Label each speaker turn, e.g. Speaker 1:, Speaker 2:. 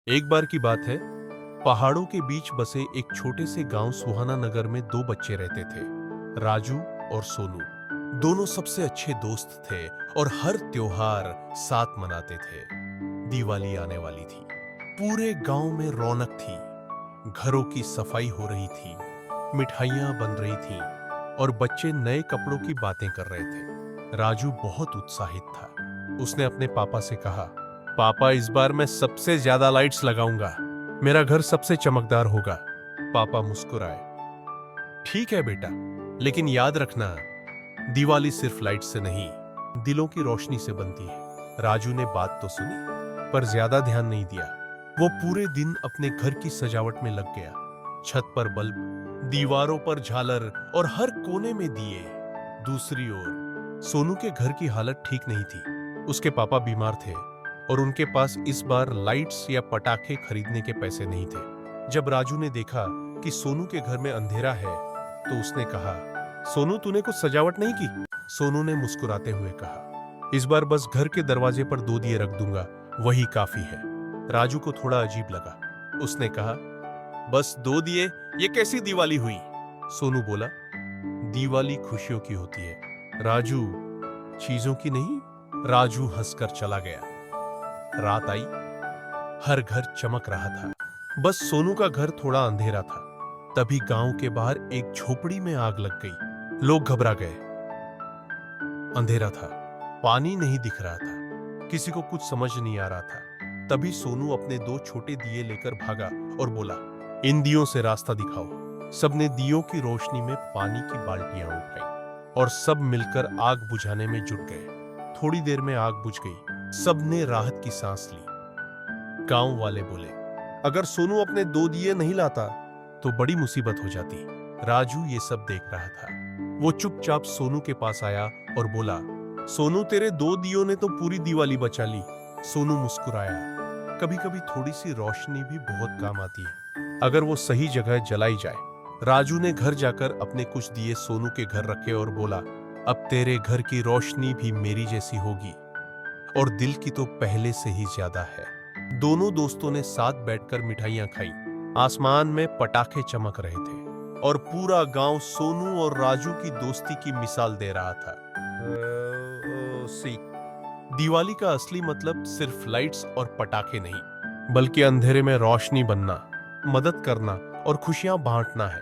Speaker 1: एक बार की बात है, पहाड़ों के बीच बसे एक छोटे से गांव सुहाना नगर में दो बच्चे रहते थे, राजू और सोनू। दोनों सबसे अच्छे दोस्त थे और हर त्योहार साथ मनाते थे। दिवाली आने वाली थी। पूरे गांव में रौनक थी। घरों की सफाई हो रही थी, मिठाइयां बन रही थीं और बच्चे नए कपड़ों की बातें कर रहे थे। राजू बहुत उत्साहित था। उसने अपने पापा से कहा, पापा, इस बार मैं सबसे ज्यादा लाइट्स लगाऊंगा। मेरा घर सबसे चमकदार होगा। पापा मुस्कुराए। ठीक है बेटा, लेकिन याद रखना, दिवाली सिर्फ लाइट से नहीं, दिलों की रोशनी से बनती है। राजू ने बात तो सुनी, पर ज्यादा ध्यान नहीं दिया। वो पूरे दिन अपने घर की सजावट में लग गया। छत पर बल्ब, दीवारों पर झालर और हर कोने में दिए। दूसरी ओर सोनू के घर की हालत ठीक नहीं थी। उसके पापा बीमार थे और उनके पास इस बार लाइट्स या पटाखे खरीदने के पैसे नहीं थे। जब राजू ने देखा कि सोनू के घर में अंधेरा है, तो उसने कहा, सोनू, तूने कुछ सजावट नहीं की? सोनू ने मुस्कुराते हुए कहा, इस बार बस घर के दरवाजे पर 2 दिए रख दूंगा, वही काफी है। राजू को थोड़ा अजीब लगा। उसने कहा, बस 2 दिए, ये कैसी दिवाली हुई? सोनू बोला, दिवाली खुशियों की होती है राजू, चीजों की नहीं। राजू हंसकर चला गया। रात आई। हर घर चमक रहा था, बस सोनू का घर थोड़ा अंधेरा था। तभी गांव के बाहर एक झोपड़ी में आग लग गई। लोग घबरा गए। अंधेरा था, पानी नहीं दिख रहा था, किसी को कुछ समझ नहीं आ रहा था। तभी सोनू अपने 2 छोटे दिए लेकर भागा और बोला, इन दियों से रास्ता दिखाओ। सबने दियों की रोशनी में पानी की बाल्टियां उठाई और सब मिलकर आग बुझाने में जुट गए। थोड़ी देर में आग बुझ गई। सबने राहत की सांस ली। गांव वाले बोले, अगर सोनू अपने 2 दिए नहीं लाता तो बड़ी मुसीबत हो जाती। राजू ये सब देख रहा था। वो चुपचाप सोनू के पास आया और बोला, सोनू, तेरे 2 दियों ने तो पूरी दिवाली बचा ली। सोनू मुस्कुराया। कभी कभी थोड़ी सी रोशनी भी बहुत काम आती है, अगर वो सही जगह जलाई जाए। राजू ने घर जाकर अपने कुछ दिए सोनू के घर रखे और बोला, अब तेरे घर की रोशनी भी मेरी जैसी होगी, और दिल की तो पहले से ही ज्यादा है। दोनों दोस्तों ने साथ बैठकर मिठाइयां खाई। आसमान में पटाखे चमक रहे थे और पूरा गांव सोनू और राजू की दोस्ती की मिसाल दे रहा था। दिवाली का असली मतलब सिर्फ लाइट्स और पटाखे नहीं, बल्कि अंधेरे में रोशनी बनना, मदद करना और खुशियां बांटना है।